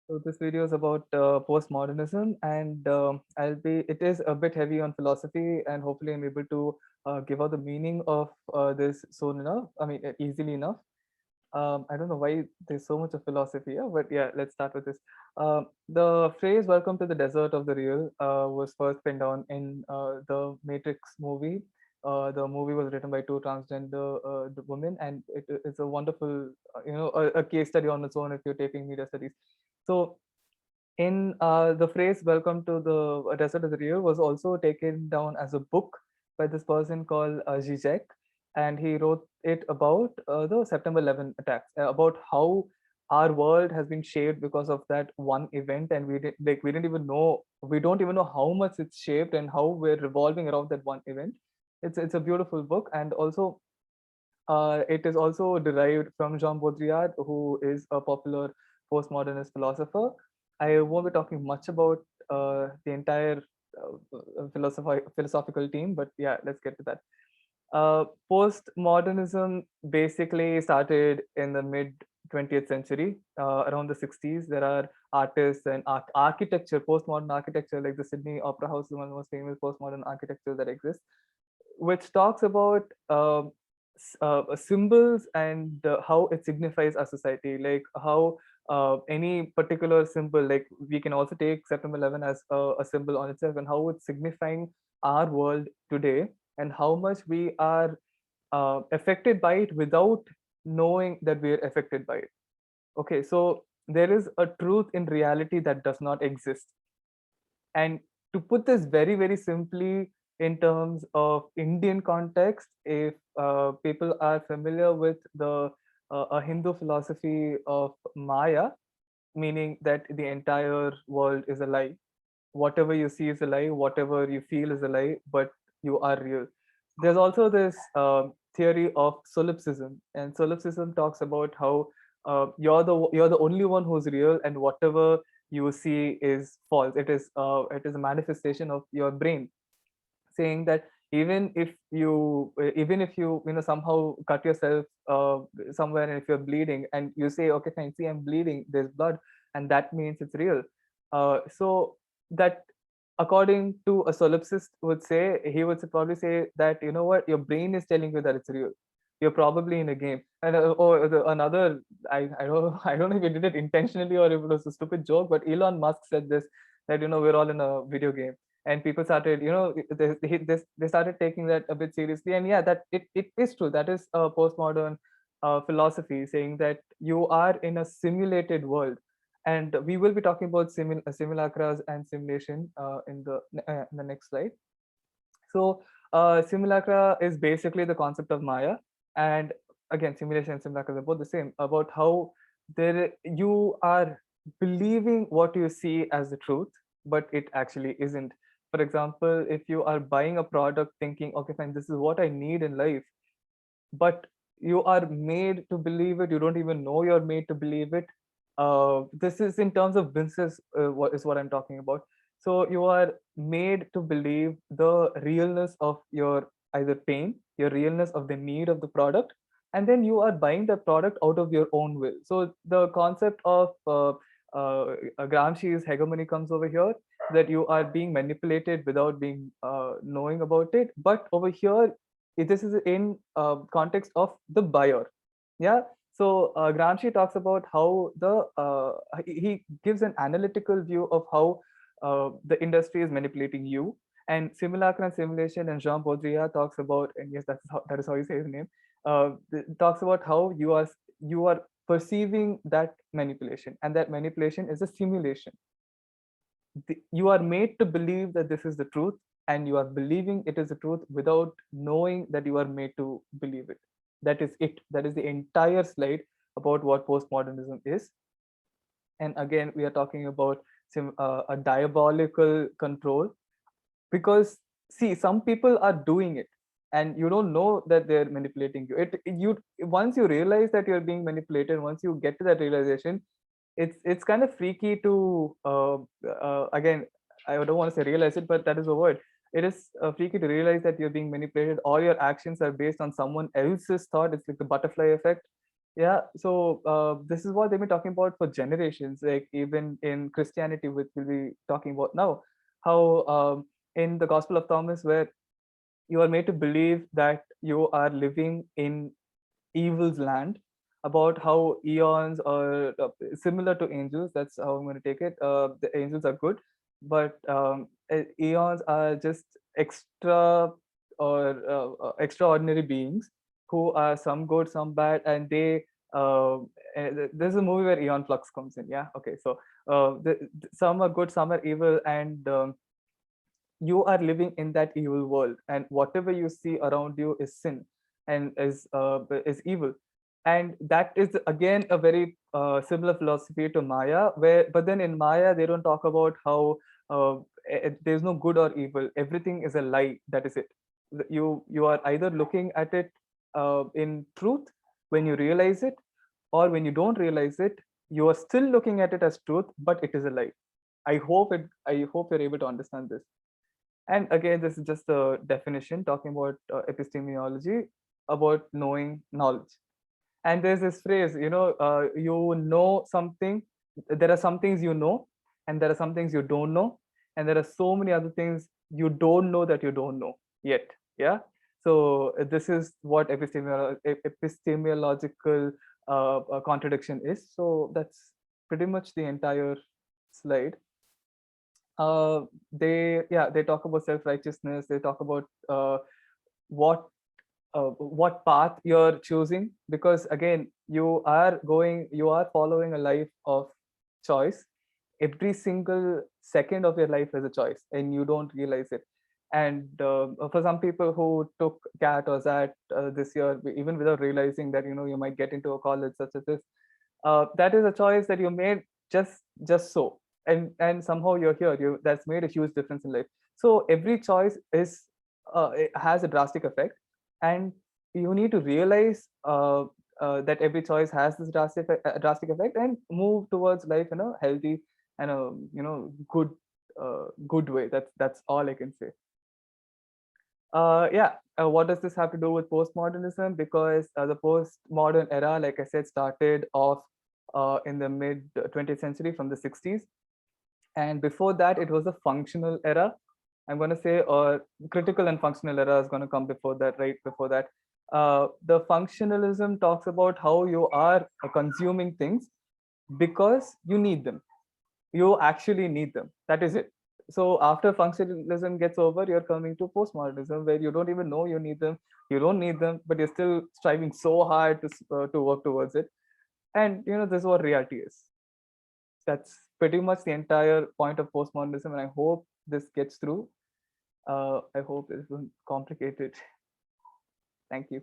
So this video is about postmodernism, and it is a bit heavy on philosophy, and hopefully I'm able to give out the meaning of this soon enough. I mean, easily enough. I don't know why there's so much of philosophy here, but yeah, let's start with this. The phrase "Welcome to the desert of the real" was first penned down in the Matrix movie. The movie was written by two transgender women, and it's a wonderful, a case study on its own if you're taking media studies. So in the phrase "Welcome to the desert of the real" was also taken down as a book by this person called Zizek, and he wrote it about the September 11 attacks, about how our world has been shaped because of that one event, and we don't even know how much it's shaped and how we're revolving around that one event. It's a beautiful book, and also it is also derived from Jean Baudrillard, who is a popular postmodernist philosopher. I won't be talking much about the entire philosophical team, but yeah, let's get to that. Postmodernism basically started in the mid 20th century, around the 60s. There are artists and architecture, postmodern architecture, like the Sydney Opera House is one of the most famous postmodern architecture that exists, which talks about symbols and how it signifies our society, like how any particular symbol, like we can also take September 11 as a symbol on itself, and how it's signifying our world today, and how much we are affected by it without knowing that we're affected by it. Okay, so there is a truth in reality that does not exist. And to put this very, very simply in terms of Indian context, if people are familiar with the a Hindu philosophy of Maya, meaning that the entire world is a lie. Whatever you see is a lie, whatever you feel is a lie, but you are real. There's also this theory of solipsism, and solipsism talks about how you're the only one who's real, and whatever you see is false. It is a manifestation of your brain, saying that even if you somehow cut yourself somewhere, and if you're bleeding and you say, okay fine, see, I'm bleeding, there's blood, and that means it's real. So that, according to a solipsist, would say, he would probably say that, you know what, your brain is telling you that it's real. You're probably in a game. And another, I don't know if he did it intentionally or if it was a stupid joke, but Elon Musk said this, that we're all in a video game. And people started, they started taking that a bit seriously. And yeah, that it is true. That is a postmodern philosophy, saying that you are in a simulated world. And we will be talking about simulacras and simulation in the next slide. So simulacra is basically the concept of Maya. And again, simulation and simulacra are both the same, about how you are believing what you see as the truth, but it actually isn't. For example, if you are buying a product thinking, okay fine, this is what I need in life, but you are made to believe it, you don't even know you're made to believe it. This is in terms of business, what I'm talking about. So you are made to believe the realness of your either pain, your realness of the need of the product, and then you are buying the product out of your own will. So the concept of Gramsci's hegemony comes over here, that you are being manipulated without being knowing about it. But over here, this is in context of the buyer. Yeah. So Gramsci talks about how he gives an analytical view of how the industry is manipulating you. And simulacra and simulation, and Jean Baudrillard talks about, and yes, that is how you say his name. Talks about how you are perceiving that manipulation, and that manipulation is a simulation. You are made to believe that this is the truth, and you are believing it is the truth without knowing that you are made to believe it. That is it. That is the entire slide about what postmodernism is. And again, we are talking about a diabolical control, because see, some people are doing it and you don't know that they're manipulating you. Once you realize that you're being manipulated, once you get to that realization, it's kind of freaky to again, I don't want to say realize it, but that is the word. It is freaky to realize that you're being manipulated. All your actions are based on someone else's thought. It's like the butterfly effect. Yeah, so this is what they've been talking about for generations, like even in Christianity, which we'll be talking about now, how in the Gospel of Thomas, where you are made to believe that you are living in evil's land, about how eons are similar to angels. That's how I'm going to take it. The angels are good, but eons are just extra or extraordinary beings who are some good, some bad, and they. There's a movie where Eon Flux comes in. Yeah. Okay. So some are good, some are evil, and you are living in that evil world, and whatever you see around you is sin and is evil. And that is again a very similar philosophy to Maya, where but then in Maya they don't talk about how there's no good or evil, everything is a lie. That is it. You are either looking at it in truth when you realize it, or when you don't realize it, you are still looking at it as truth, but it is a lie. I hope you're able to understand this. And again, this is just a definition talking about epistemology, about knowing knowledge. And there's this phrase, you know something. There are some things you know, and there are some things you don't know, and there are so many other things you don't know that you don't know yet. Yeah. So this is what epistemological contradiction is. So that's pretty much the entire slide. They talk about self-righteousness. They talk about what what path you're choosing, because again you are following a life of choice. Every single second of your life is a choice and you don't realize it. And for some people who took cat or zat this year, even without realizing that you might get into a college such as this, that is a choice that you made just so, and somehow you're here. That's made a huge difference in life. So every choice it has a drastic effect, and you need to realize that every choice has this drastic effect, and move towards life in a healthy and a good way. That's all I can say. Yeah. What does this have to do with postmodernism? Because the postmodern era, like I said, started off in the mid 20th century from the 60s, and before that it was a functional era, I'm going to say, or critical and functional era is going to come before that. Right before that, the functionalism talks about how you are consuming things because you need them. You actually need them. That is it. So after functionalism gets over, you're coming to postmodernism, where you don't even know you need them. You don't need them, but you're still striving so hard to work towards it. And this is what reality is. That's pretty much the entire point of postmodernism, and I hope this gets through. I hope it isn't complicated. Thank you.